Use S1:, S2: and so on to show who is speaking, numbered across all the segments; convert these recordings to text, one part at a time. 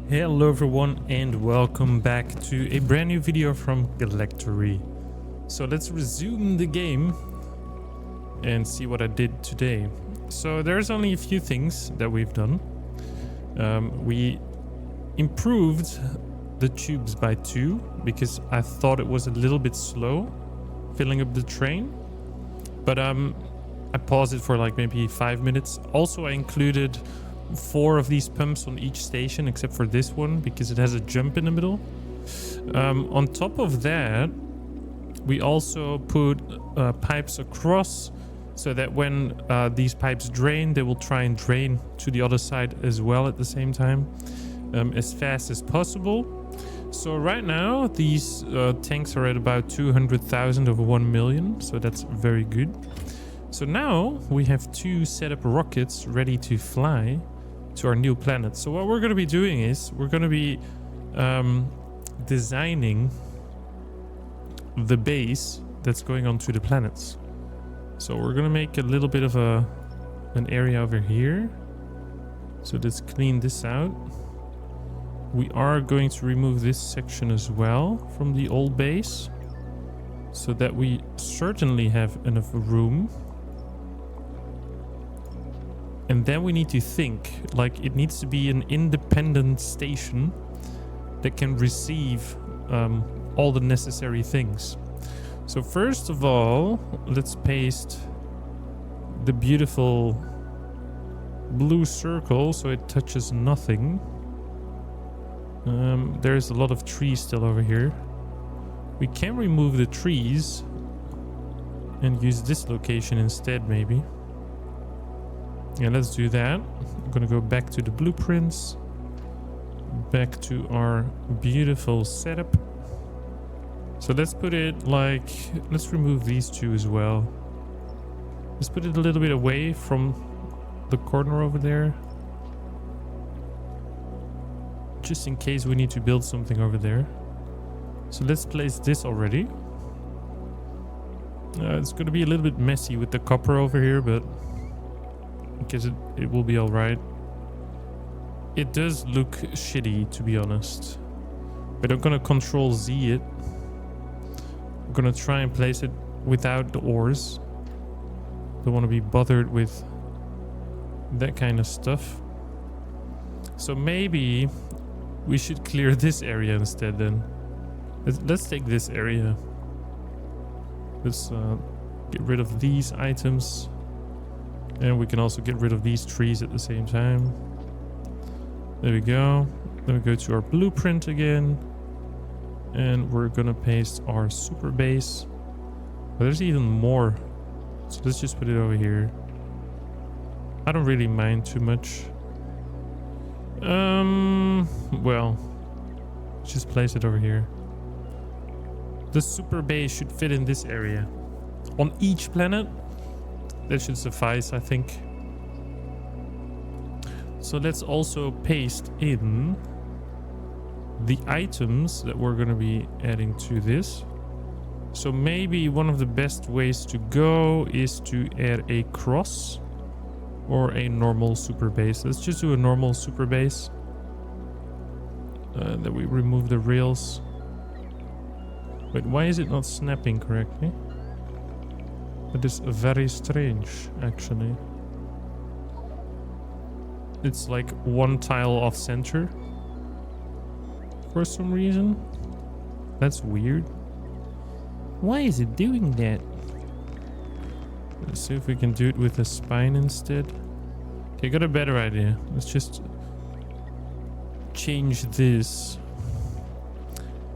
S1: Hello everyone and welcome back to a brand new video from Galactory. So let's resume the game and see what I did today. So there's only a few things that we've done. We improved the tubes by 2 because I thought it was a little bit slow filling up the train. But I paused it for like maybe 5 minutes. Also I included 4 of these pumps on each station except for this one because it has a jump in the middle. On top of that, we also put pipes across so that when these pipes drain, they will try and drain to the other side as well at the same time, as fast as possible. So right now these tanks are at about 200,000 over 1 million, so that's very good. So now we have 2 setup rockets ready to fly to our new planet. So what we're going to be doing is we're going to be designing the base that's going onto the planets. So we're going to make a little bit of an area over here. So let's clean this out. We are going to remove this section as well from the old base so that we certainly have enough room. And then we need to think, like, it needs to be an independent station that can receive all the necessary things. So first of all, let's paste the beautiful blue circle so it touches nothing. There's a lot of trees still over here. We can remove the trees and use this location instead, maybe. Yeah, let's do that. I'm gonna go back to the blueprints, back to our beautiful setup. So let's put it like, let's remove these 2 as well. Let's put it a little bit away from the corner over there, just in case we need to build something over there. So let's place this already. It's gonna be a little bit messy with the copper over here, but because it will be all right. It does look shitty, to be honest, but I'm gonna control Z it. I'm gonna try and place it without the ores. Don't want to be bothered with that kind of stuff. So maybe we should clear this area instead then. Let's take this area. Let's get rid of these items. And we can also get rid of these trees at the same time. There we go. Then we go to our blueprint again. And we're gonna paste our super base. But there's even more. So let's just put it over here. I don't really mind too much. Well, just place it over here. The super base should fit in this area. On each planet. That should suffice, I think. So let's also paste in the items that we're going to be adding to this. So maybe one of the best ways to go is to add a cross or a normal super base. Let's just do a normal super base. That we remove the rails. Wait, why is it not snapping correctly? That is very strange, actually. It's like 1 tile off center for some reason. That's weird. Why is it doing that? Let's see if we can do it with a spine instead. Okay, got a better idea. Let's just change this.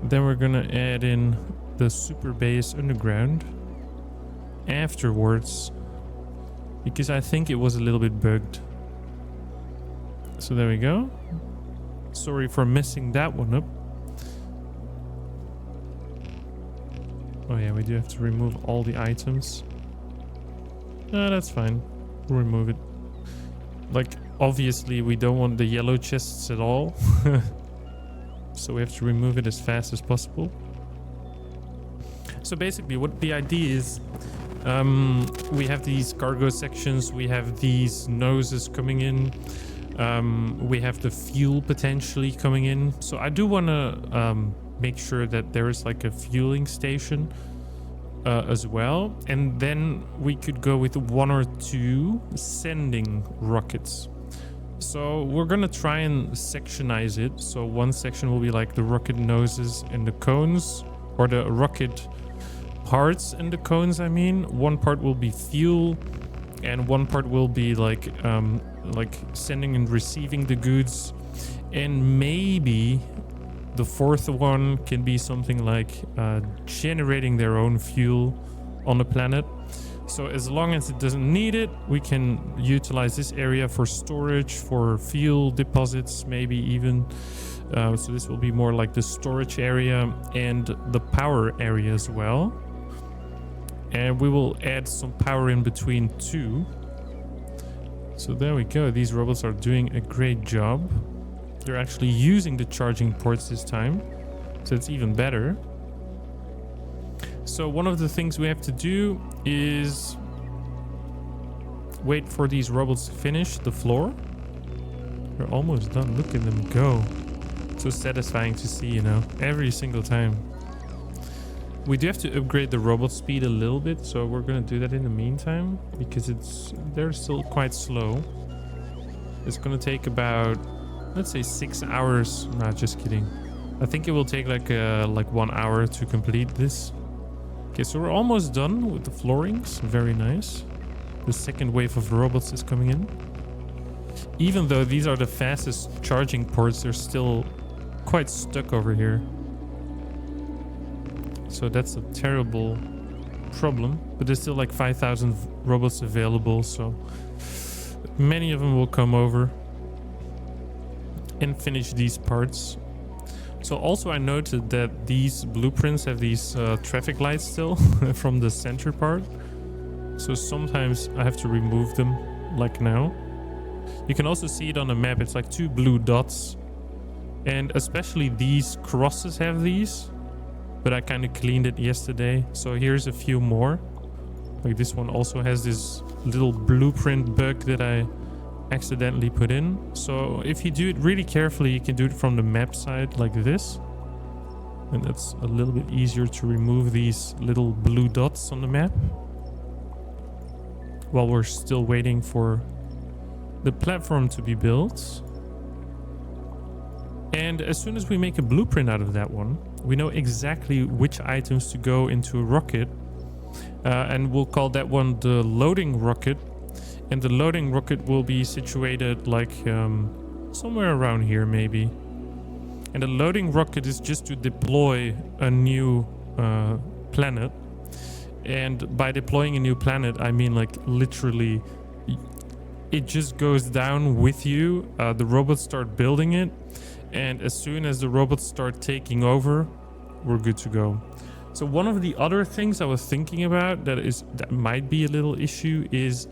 S1: Then we're gonna add in the super base underground afterwards, because I think it was a little bit bugged. So there we go. Sorry for messing that one up. Oh yeah, we do have to remove all the items. No, that's fine. We'll remove it. Like, obviously we don't want the yellow chests at all. So we have to remove it as fast as possible. So basically what the idea is, we have these cargo sections, we have these noses coming in. We have the fuel potentially coming in. So I do want to make sure that there is like a fueling station as well. And then we could go with 1 or 2 sending rockets. So we're gonna try and sectionize it. So one section will be like the rocket noses and the cones, or the rocket parts and the cones, I mean. One part will be fuel, and one part will be like sending and receiving the goods. And maybe the 4th one can be something like generating their own fuel on the planet. So as long as it doesn't need it, we can utilize this area for storage, for fuel deposits, maybe even. So this will be more like the storage area and the power area as well. And we will add some power in between too. So there we go. These robots are doing a great job. They're actually using the charging ports this time, so it's even better. So one of the things we have to do is wait for these robots to finish the floor. They're almost done. Look at them go. So satisfying to see, you know, every single time. We do have to upgrade the robot speed a little bit, so we're going to do that in the meantime, because they're still quite slow. It's going to take about, let's say, 6 hours. Nah, just kidding. I think it will take like 1 hour to complete this. Okay, so we're almost done with the floorings. Very nice. The second wave of robots is coming in. Even though these are the fastest charging ports, they're still quite stuck over here. So that's a terrible problem. But there's still like 5,000 robots available, so many of them will come over and finish these parts. So also I noted that these blueprints have these traffic lights still from the center part. So sometimes I have to remove them, like now. You can also see it on the map. It's like 2 blue dots. And especially these crosses have these. But I kind of cleaned it yesterday. So here's a few more. Like this one also has this little blueprint bug that I accidentally put in. So if you do it really carefully, you can do it from the map side like this, and that's a little bit easier to remove these little blue dots on the map while we're still waiting for the platform to be built. And as soon as we make a blueprint out of that one, we know exactly which items to go into a rocket, and we'll call that one the loading rocket. And the loading rocket will be situated like somewhere around here maybe. And the loading rocket is just to deploy a new planet. And by deploying a new planet, I mean like literally it just goes down with you. The robots start building it. And as soon as the robots start taking over, we're good to go. So one of the other things I was thinking about that might be a little issue is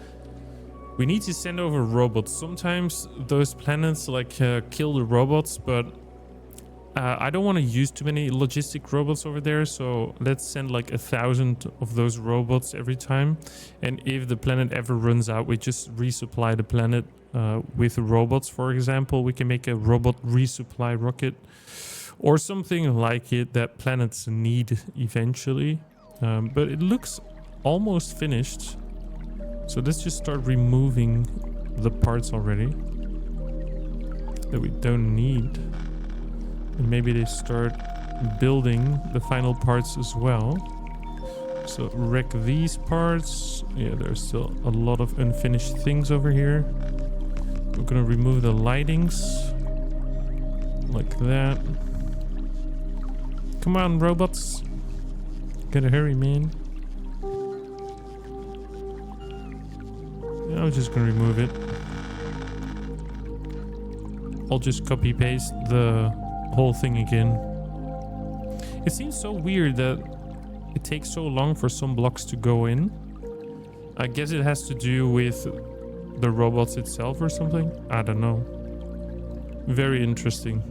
S1: we need to send over robots. Sometimes those planets like kill the robots, but I don't want to use too many logistic robots over there. So let's send like 1,000 of those robots every time. And if the planet ever runs out, we just resupply the planet with robots. For example, we can make a robot resupply rocket or something like it that planets need eventually. But it looks almost finished. So let's just start removing the parts already that we don't need. And maybe they start building the final parts as well. So wreck these parts. Yeah, there's still a lot of unfinished things over here. We're gonna remove the lightings. Like that. Come on, robots. Gotta hurry, man. I'm just gonna remove it. I'll just copy paste the whole thing again. It seems so weird that it takes so long for some blocks to go in. I guess it has to do with the robots itself or something. I don't know. Very interesting.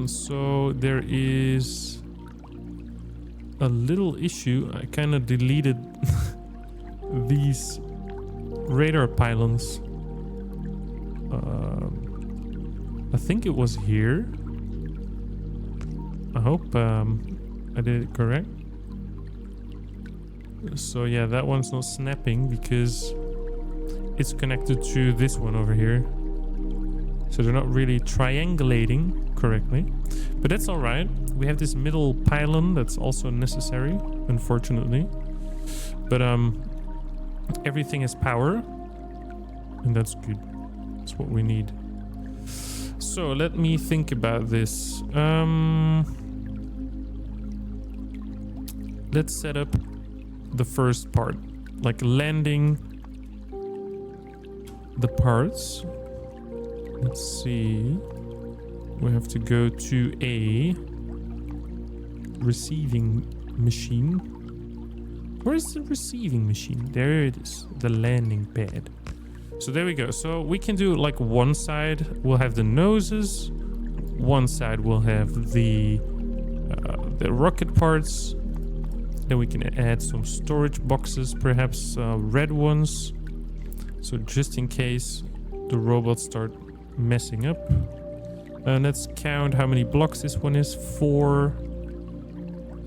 S1: So there is a little issue. I kind of deleted these radar pylons. I think it was here. I hope I did it correct. So yeah, that one's not snapping because it's connected to this one over here. So they're not really triangulating correctly. But that's all right. We have this middle pylon that's also necessary, unfortunately. But everything has power. And that's good. That's what we need. So let me think about this. Let's set up the first part, like landing the parts. Let's see. We have to go to a receiving machine. Where is the receiving machine? There it is, the landing pad. So there we go. So we can do like one side we'll have the noses, one side we'll have the rocket parts. Then we can add some storage boxes, perhaps red ones. So just in case the robots start messing up. Let's count how many blocks this one is. 4,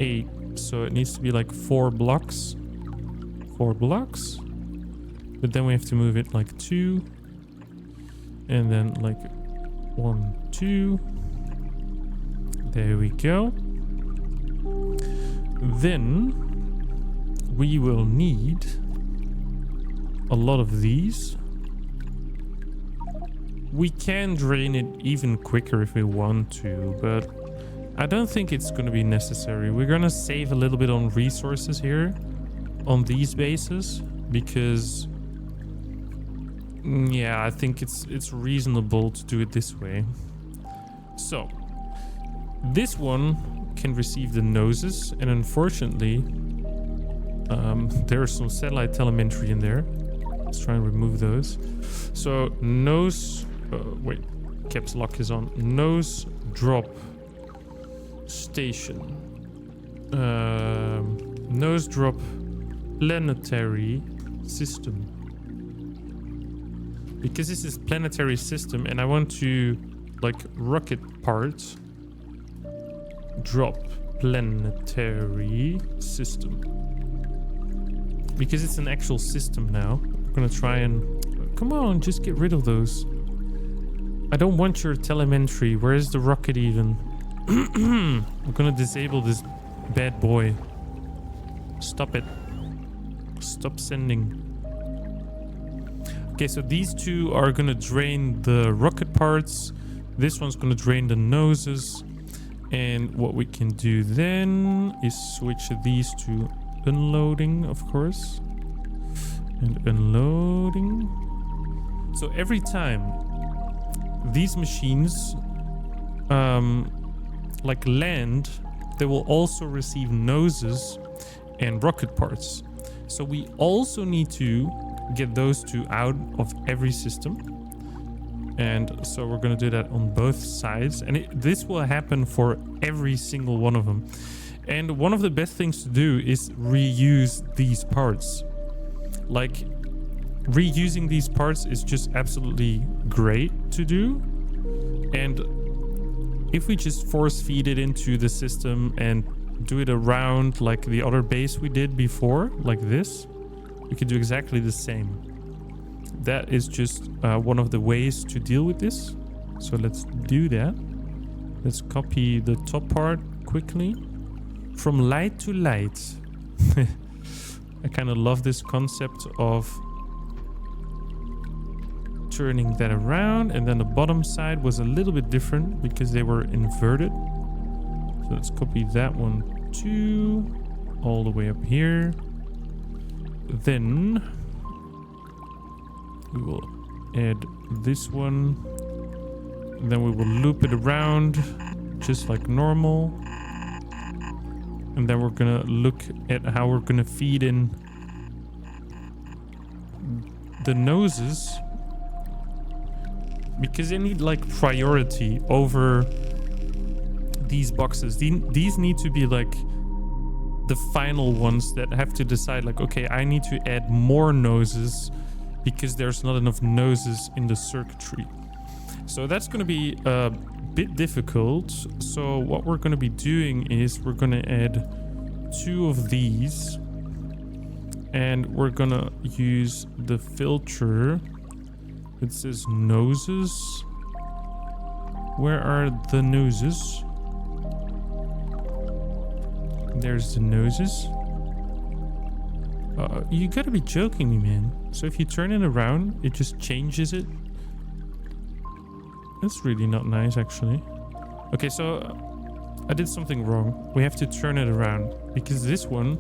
S1: 8. So it needs to be like 4 blocks. 4 blocks. But then we have to move it like 2. And then like 1, 2. There we go. Then we will need a lot of these. We can drain it even quicker if we want to, but I don't think it's going to be necessary. We're going to save a little bit on resources here on these bases because yeah, I think it's reasonable to do it this way. So this one can receive the noses, and unfortunately there's some satellite telemetry in there. Let's try and remove those. So nose wait, caps lock is on. Nose drop station, nose drop planetary system, because this is planetary system and I want to like rocket parts. Drop planetary system, because it's an actual system now. I'm gonna try and come on, just get rid of those. I don't want your telemetry. Where is the rocket even? I'm gonna disable this bad boy. Stop it. Stop sending. Okay, so these two are gonna drain the rocket parts. This one's gonna drain the noses. And what we can do then is switch these to unloading, of course. And unloading. So every time these machines like land, they will also receive noses and rocket parts. So we also need to get those two out of every system. And so we're going to do that on both sides. And this will happen for every single one of them. And one of the best things to do is reuse these parts. Like, reusing these parts is just absolutely great to do. And if we just force feed it into the system and do it around like the other base we did before, like this, we can do exactly the same. That is just one of the ways to deal with this. So let's do that. Let's copy the top part quickly. From light to light. I kind of love this concept of turning that around. And then the bottom side was a little bit different because they were inverted. So let's copy that one too. All the way up here. Then we will add this one. Then we will loop it around just like normal. And then we're gonna look at how we're gonna feed in the noses, because they need like priority over these boxes. These need to be like the final ones that have to decide like, okay, I need to add more noses because there's not enough noses in the circuitry. So that's going to be a bit difficult. So what we're going to be doing is we're going to add 2 of these, and we're going to use the filter. It says noses. Where are the noses? There's the noses. You gotta be joking me, man. So if you turn it around, it just changes it. That's really not nice, actually. Okay, so I did something wrong. We have to turn it around, because this one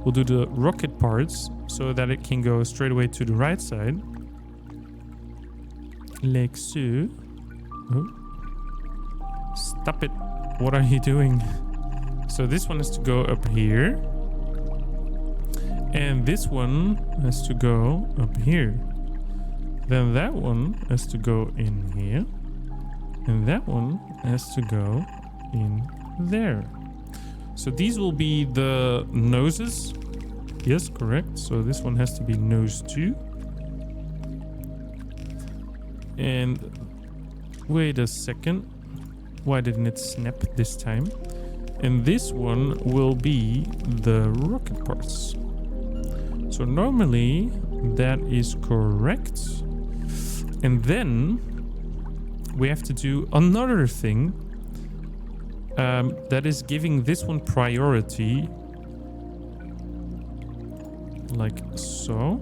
S1: will do the rocket parts so that it can go straight away to the right side. Like so. Oh. Stop it. What are you doing? So this one has to go up here. And this one has to go up here. Then that one has to go in here. And that one has to go in there. So these will be the noses. Yes, correct. So this one has to be nose 2. And wait a second. Why didn't it snap this time? And this one will be the rocket parts. So normally that is correct. And then we have to do another thing that is giving this one priority, like so.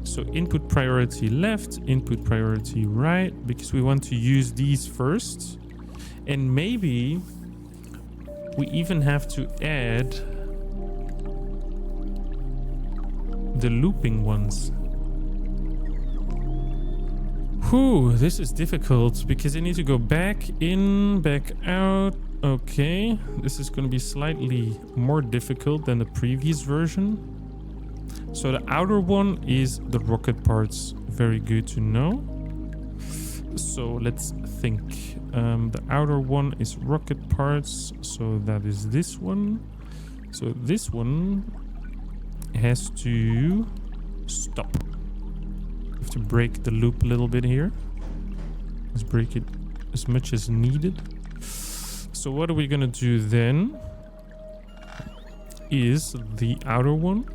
S1: So input priority left, input priority right, because we want to use these first. And maybe we even have to add the looping ones. Whew, this is difficult because I need to go back in, back out. Okay, this is going to be slightly more difficult than the previous version. So the outer one is the rocket parts. Very good to know. So let's think. The outer one is rocket parts, so that is this one. So this one has to stop. We have to break the loop a little bit here. Let's break it as much as needed. So what are we gonna do then is the outer one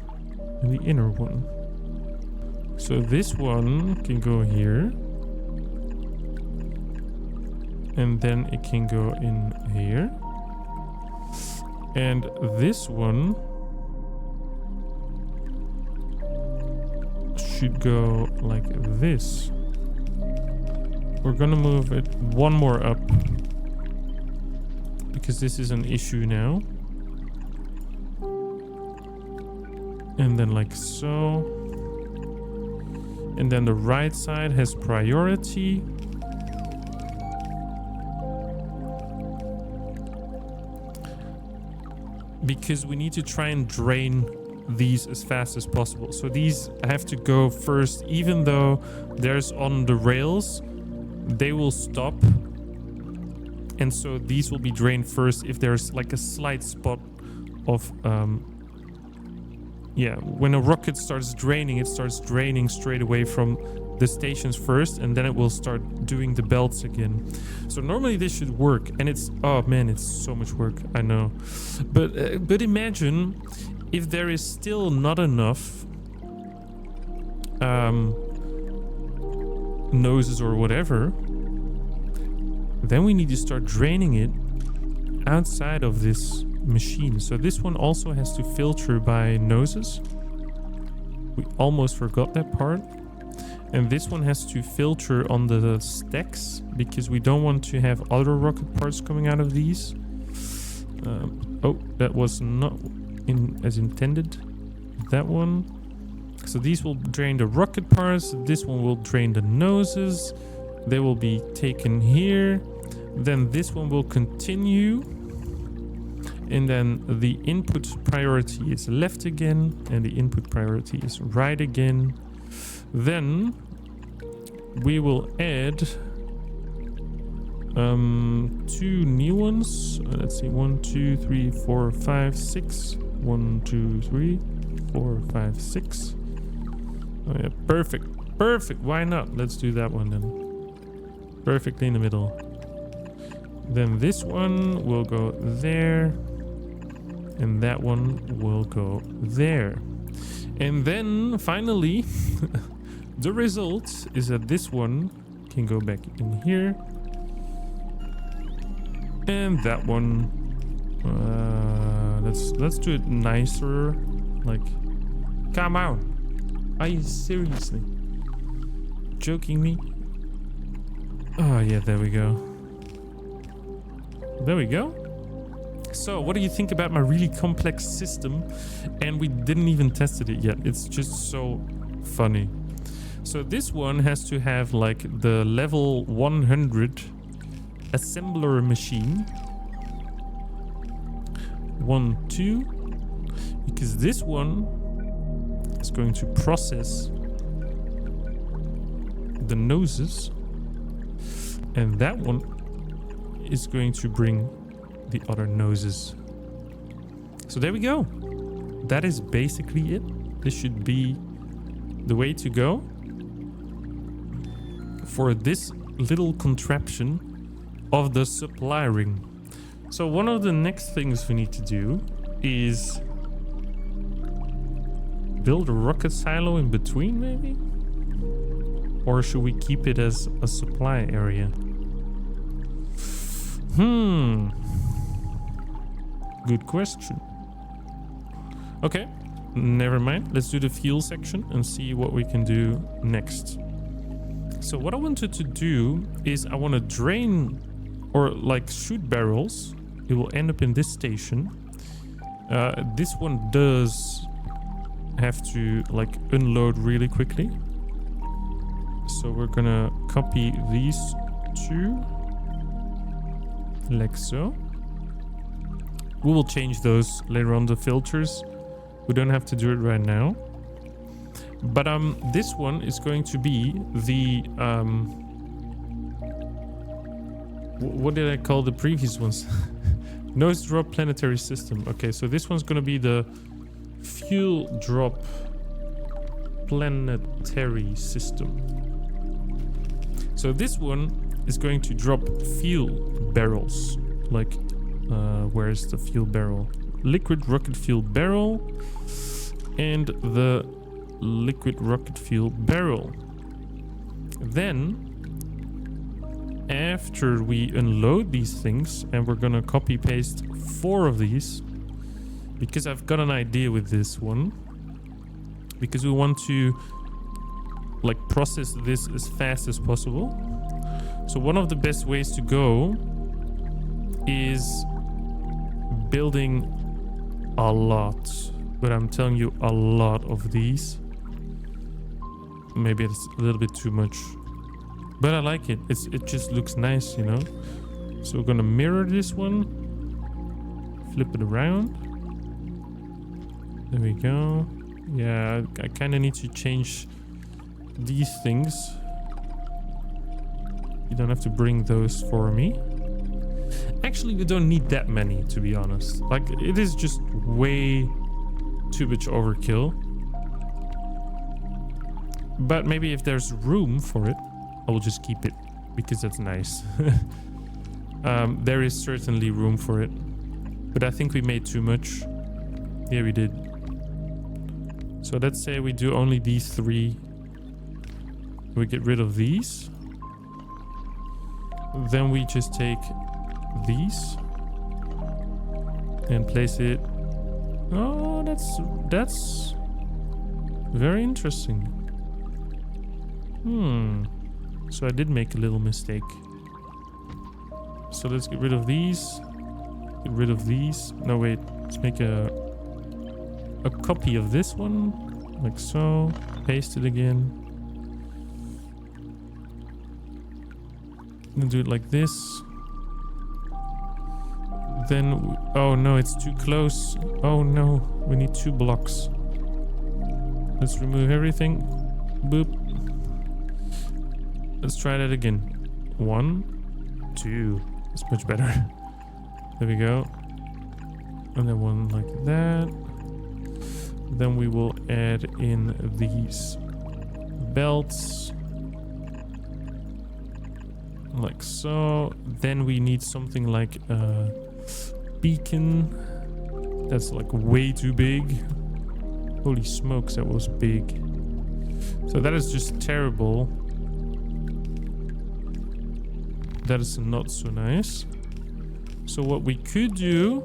S1: and the inner one. So this one can go here. And then it can go in here. And this one should go like this. We're gonna move it one more up, because this is an issue now. And then like so. And then the right side has priority. Because we need to try and drain these as fast as possible. So these have to go first, even though there's on the rails, they will stop. And so these will be drained first if there's like a slight spot of, when a rocket starts draining, it starts draining straight away from the stations first, and then it will start doing the belts again. So normally this should work, and it's, oh man, it's so much work, I know. But imagine if there is still not enough noses or whatever, then we need to start draining it outside of this machine. So this one also has to filter by noses. We almost forgot that part. And this one has to filter on the stacks, because we don't want to have other rocket parts coming out of these. Oh, that was not as intended. That one. So these will drain the rocket parts. This one will drain the noses. They will be taken here. Then this one will continue. And then the input priority is left again, and the input priority is right again. Then we will add 2 new ones. Let's see, 1, 2, 3, 4, 5, 6. 1, 2, 3, 4, 5, 6. Oh yeah, perfect. Perfect. Why not? Let's do that one then. Perfectly in the middle. Then this one will go there. And that one will go there. And then finally, the result is that this one can go back in here. And that one, let's do it nicer. Like, come on. Are you seriously joking me? Oh yeah, there we go. There we go. So what do you think about my really complex system? And we didn't even tested it yet. It's just so funny. So this one has to have like the level 100 assembler machine. 1, 2. Because this one is going to process the noses. And that one is going to bring the other noses. So there we go. That is basically it. This should be the way to go for this little contraption of the supply ring. So one of the next things we need to do is build a rocket silo in between, maybe? Or should we keep it as a supply area? Good question. Okay, never mind. Let's do the fuel section and see what we can do next. So what I wanted to do is I want to drain or like shoot barrels. It will end up in this station. This one does have to like unload really quickly. So we're gonna copy these two like so. We will change those later on, the filters. We don't have to do it right now. But this one is going to be the what did I call the previous ones? Nose drop planetary system. Okay, so this one's gonna be the fuel drop planetary system. So this one is going to drop fuel barrels. Like, where's the fuel barrel? Liquid rocket fuel barrel and the liquid rocket fuel barrel. Then after we unload these things, and we're gonna copy paste 4 of these because I've got an idea with this one, because we want to like process this as fast as possible. So one of the best ways to go is building a lot, but I'm telling you, a lot of these. Maybe it's a little bit too much, but I like it. It just looks nice, you know. So we're gonna mirror this one, flip it around. There we go. Yeah, I kind of need to change these things. You don't have to bring those for me. Actually, we don't need that many, to be honest. Like, it is just way too much overkill. But maybe if there's room for it, I will just keep it, because that's nice. There is certainly room for it, but I think we made too much. Yeah, we did. So let's say we do only these 3. We get rid of these. Then we just take these and place it. Oh, that's very interesting. So I did make a little mistake. So let's get rid of these. Get rid of these. No, wait. Let's make a copy of this one, like so. Paste it again. And do it like this. Then, oh no, it's too close. Oh no, we need 2 blocks. Let's remove everything. Boop. Let's try that again. 1, 2. That's much better. There we go. And then one like that. Then we will add in these belts. Like so. Then we need something like a beacon. That's like way too big. Holy smokes, that was big. So that is just terrible. That is not so nice. So what we could do...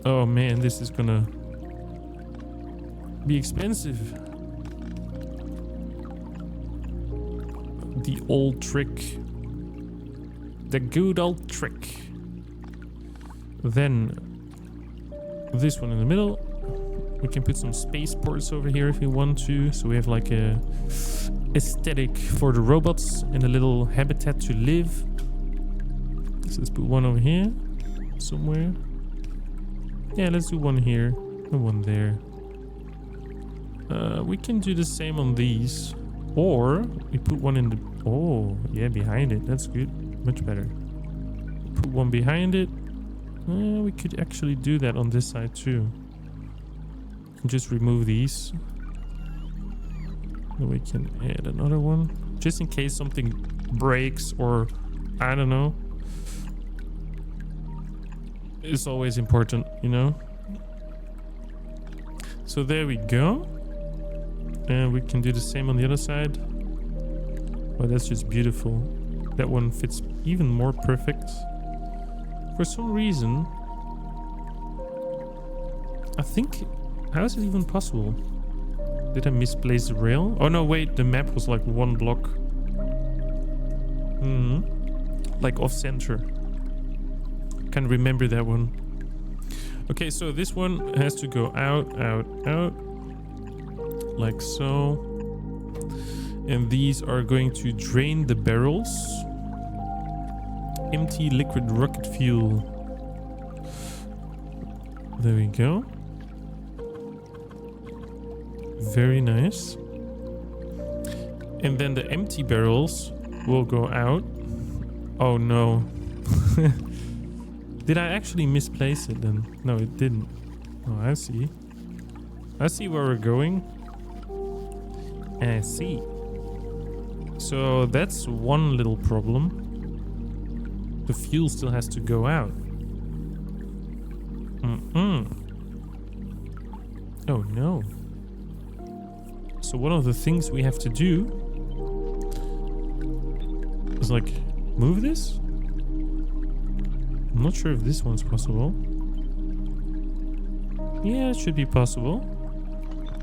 S1: Oh man, this is gonna be expensive. The old trick. The good old trick. Then this one in the middle. We can put some spaceports over here if we want to. So we have like a aesthetic for the robots and a little habitat to live. So let's put one over here somewhere. Yeah, let's do one here and one there. We can do the same on these. Or we put one in the... Oh, yeah, behind it. That's good. Much better. Put one behind it. We could actually do that on this side too. Just remove these. Then we can add another one. Just in case something breaks or... I don't know. It's always important, you know? So there we go. And we can do the same on the other side. Oh, that's just beautiful. That one fits even more perfect. For some reason, I think... How is it even possible? Did I misplace the rail? Oh no, wait, the map was like one block. Like off center. Can't remember that one. Okay, so this one has to go out, out, out. Like so. And these are going to drain the barrels. Empty liquid rocket fuel. There we go. Very nice. And then the empty barrels will go out. Oh no. Did I actually misplace it then? No, it didn't. Oh, I see. I see where we're going. I see. So that's one little problem. The fuel still has to go out. Oh no. So one of the things we have to do is like move this. I'm not sure if this one's possible. Yeah, it should be possible.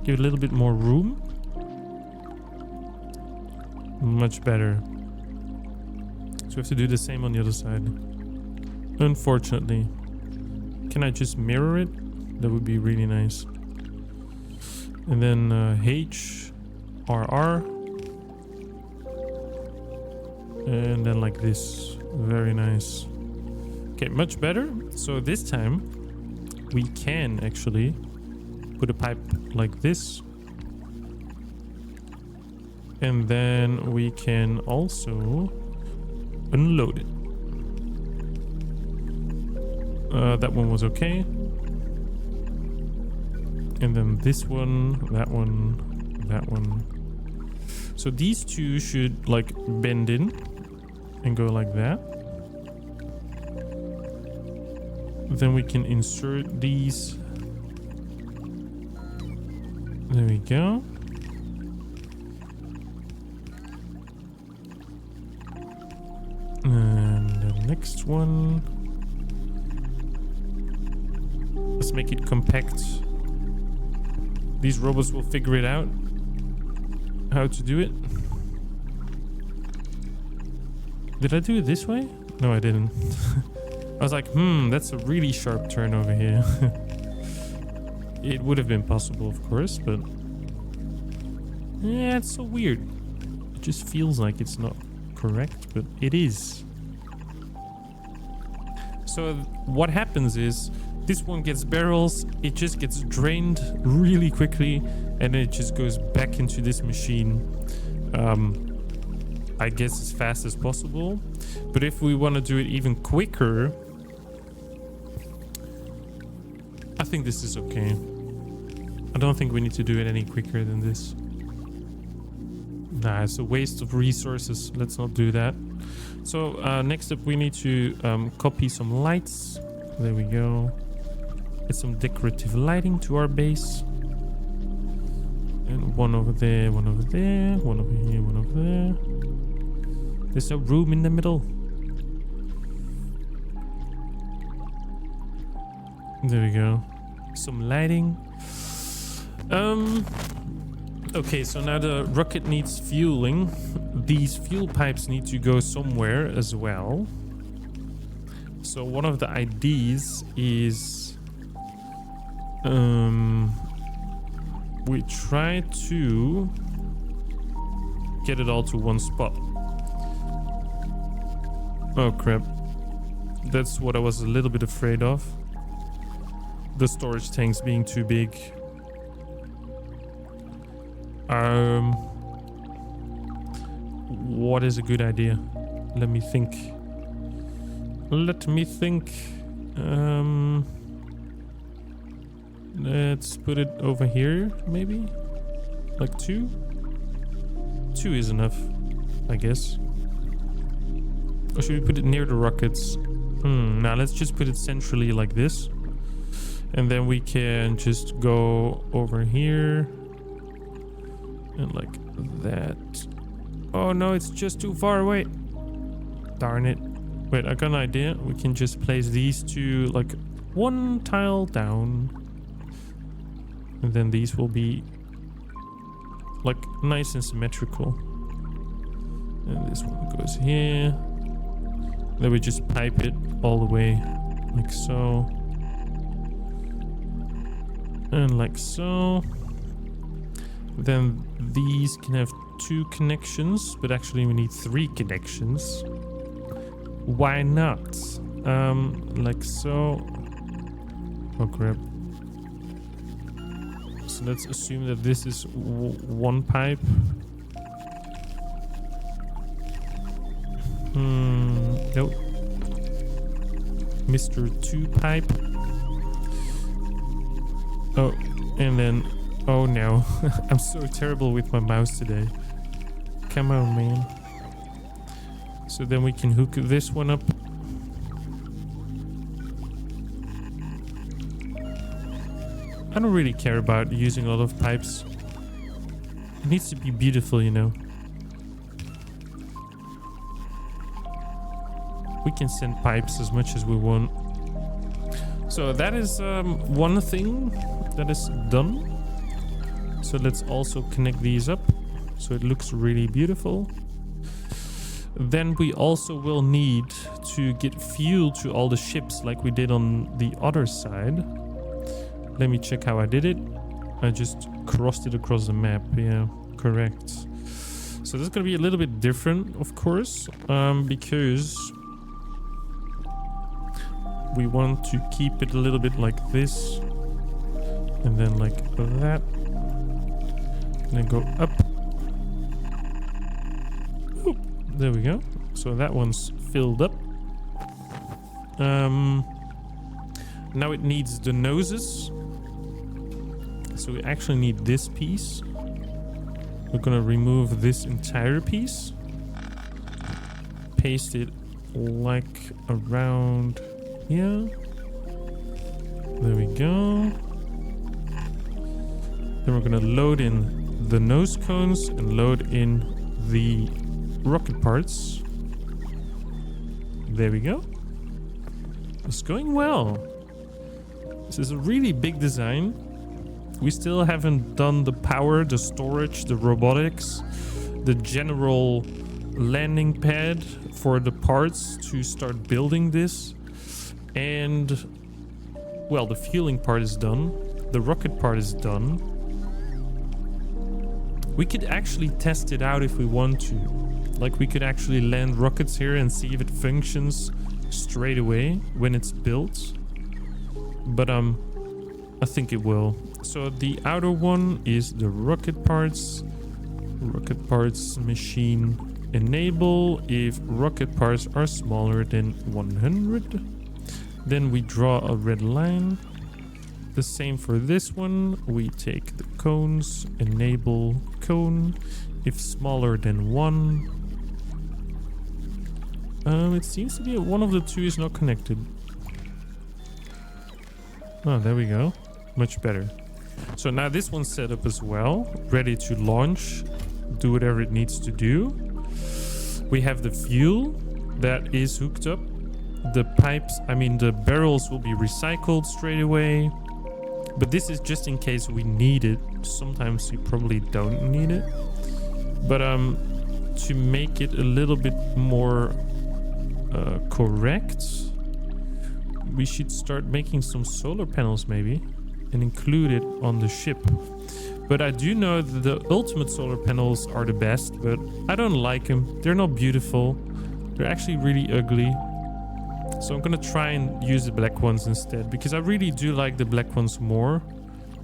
S1: Give it a little bit more room. Much better. So we have to do the same on the other side. Unfortunately. Can I just mirror it? That would be really nice. And then H, R, R. And then like this. Very nice. Okay, much better. So this time we can actually put a pipe like this. And then we can also unload it. That one was okay. And then this one, that one, that one. So these two should like bend in and go like that. Then we can insert these. There we go. And the next one. Let's make it compact. These robots will figure it out. How to do it. Did I do it this way? No, I didn't. I was like, that's a really sharp turn over here. It would have been possible, of course, but... Yeah, it's so weird. It just feels like it's not correct, but it is. So what happens is, this one gets barrels, it just gets drained really quickly, and then it just goes back into this machine. I guess as fast as possible. But if we want to do it even quicker, I think this is okay. I don't think we need to do it any quicker than this. Nah, it's a waste of resources. Let's not do that. So next up we need to copy some lights. There we go. Get some decorative lighting to our base. And one over there, one over there, one over here, one over there. There's no room in the middle. There we go. Some lighting. Okay, so now the rocket needs fueling. These fuel pipes need to go somewhere as well. So one of the ideas is we try to get it all to one spot. Oh crap. That's what I was a little bit afraid of. The storage tanks being too big. What is a good idea? Let me think. Let's put it over here, maybe? Like 2? 2 is enough, I guess. Or should we put it near the rockets? Now let's just put it centrally like this. And then we can just go over here. And like that. Oh no, it's just too far away. Darn it. Wait, I got an idea. We can just place these two like one tile down. And then these will be like nice and symmetrical. And this one goes here. Then we just pipe it all the way like so. And like so. Then these can have 2 connections, but actually we need 3 connections. Why not? Like so. Oh crap. So let's assume that this is one pipe. Nope. Mr. 2 pipe. Oh, and then... Oh no, I'm so terrible with my mouse today. Come on, man. So then we can hook this one up. I don't really care about using a lot of pipes. It needs to be beautiful, you know. We can send pipes as much as we want. So that is one thing that is done. So let's also connect these up so it looks really beautiful. Then we also will need to get fuel to all the ships like we did on the other side. Let me check how I did it. I just crossed it across the map. Yeah, correct. So this is going to be a little bit different, of course, because we want to keep it a little bit like this. And then like that. And then go up. Oop, there we go. So that one's filled up. Now it needs the noses. So we actually need this piece. We're gonna remove this entire piece. Paste it like around here. There we go. Then we're gonna load in the nose cones and load in the rocket parts. There we go. It's going well. This is a really big design. We still haven't done the power, the storage, the robotics, the general landing pad for the parts to start building this. And well, the fueling part is done. The rocket part is done. We could actually test it out if we want to. Like we could actually land rockets here and see if it functions straight away when it's built. But I think it will. So the outer one is the rocket parts. Rocket parts machine enable if rocket parts are smaller than 100. Then we draw a red line. The same for this one. We take the cones, enable cone if smaller than 1. It seems to be one of the two is not connected. Oh, there we go. Much better. So now this one's set up as well, ready to launch, do whatever it needs to do. We have the fuel that is hooked up. The pipes, the barrels will be recycled straight away. But this is just in case we need it. Sometimes you probably don't need it. But to make it a little bit more correct, we should start making some solar panels maybe and include it on the ship. But I do know that the ultimate solar panels are the best, but I don't like them. They're not beautiful. They're actually really ugly. So I'm gonna try and use the black ones instead, because I really do like the black ones more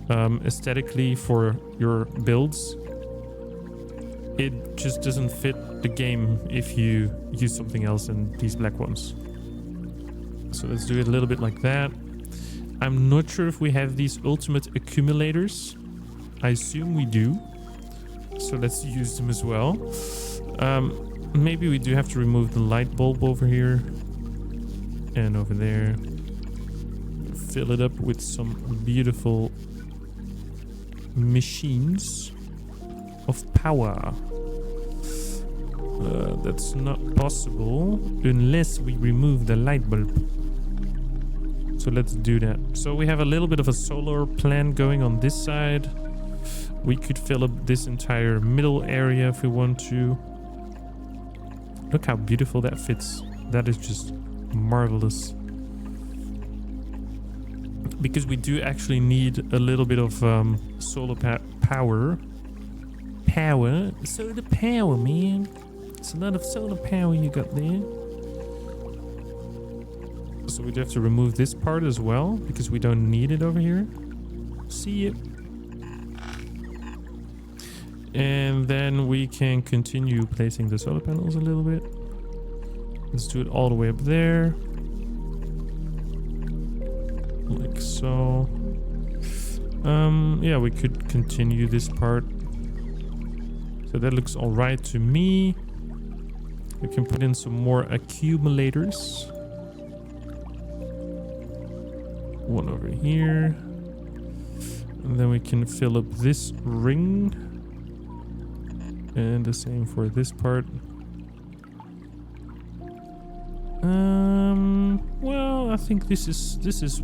S1: aesthetically for your builds. It just doesn't fit the game if you use something else than these black ones. So let's do it a little bit like that. I'm not sure if we have these ultimate accumulators. I assume we do. So let's use them as well. Maybe we do have to remove the light bulb over here. And over there. Fill it up with some beautiful machines of power. That's not possible unless we remove the light bulb. So let's do that. So we have a little bit of a solar plant going on this side. We could fill up this entire middle area if we want to. Look how beautiful that fits. That is just marvelous. Because we do actually need a little bit of solar power. Solar power, man. It's a lot of solar power you got there. So we do have to remove this part as well, because we don't need it over here. See it. And then we can continue placing the solar panels a little bit. Let's do it all the way up there. Like so. Yeah, we could continue this part. So that looks all right to me. We can put in some more accumulators. One over here. And then we can fill up this ring. And the same for this part. Well, I think this is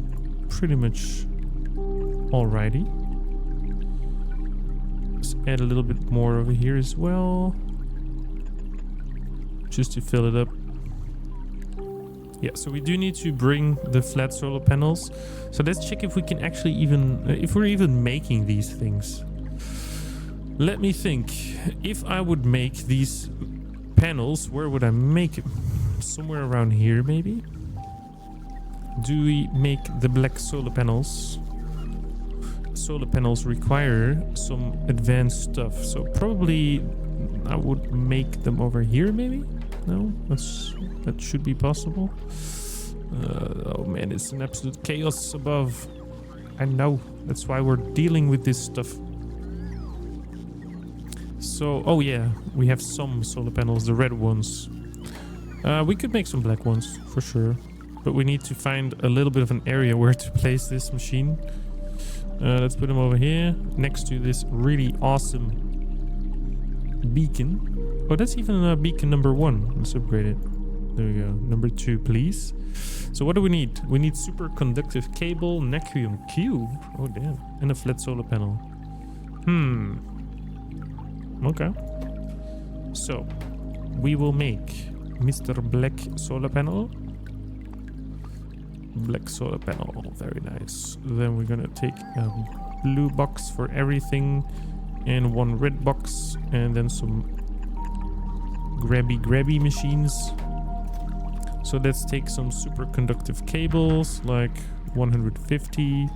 S1: pretty much alrighty. Let's add a little bit more over here as well, just to fill it up. Yeah, so we do need to bring the flat solar panels. So let's check if we can actually if we're even making these things. Let me think. If I would make these panels, where would I make them? Somewhere around here, maybe? Do we make the black solar panels? Solar panels require some advanced stuff, so probably I would make them over here, maybe? No? That should be possible. Oh man, it's an absolute chaos above. I know. That's why we're dealing with this stuff. So, oh yeah, we have some solar panels, the red ones. We could make some black ones, for sure. But we need to find a little bit of an area where to place this machine. Let's put them over here, next to this really awesome beacon. Oh, that's even beacon number 1. Let's upgrade it. There we go. Number 2, please. So what do we need? We need superconductive cable, Natrium cube. Oh, damn. And a flat solar panel. Okay. So, we will make Mr. Black solar panel. Black solar panel. Very nice. Then we're gonna take a blue box for everything and one red box, and then some grabby machines. So let's take some superconductive cables, like 150.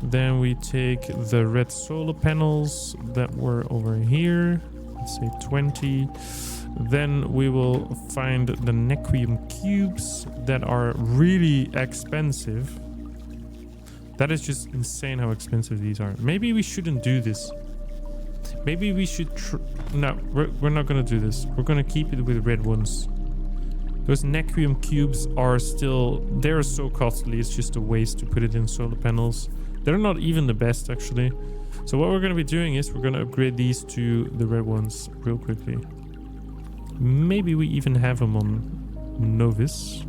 S1: Then we take the red solar panels that were over here. Let's say 20. Then we will find the Natrium cubes that are really expensive. That is just insane how expensive these are. Maybe we shouldn't do this. Maybe we should no, we're not gonna do this. We're gonna keep it with red ones. Those Naquium cubes are still, they're so costly, it's just a waste to put it in solar panels. They're not even the best actually. So what we're gonna be doing is we're gonna upgrade these to the red ones real quickly. Maybe we even have them on Novice.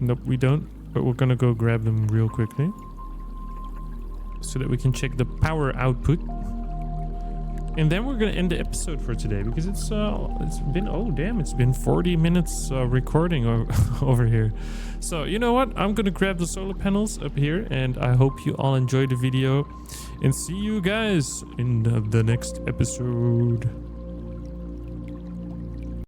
S1: Nope, we don't. But we're gonna go grab them real quickly so that we can check the power output. And then we're gonna end the episode for today because it's been, oh damn, it's been 40 minutes recording over here. So you know what, I'm gonna grab the solar panels up here, and I hope you all enjoyed the video, and see you guys in the next episode.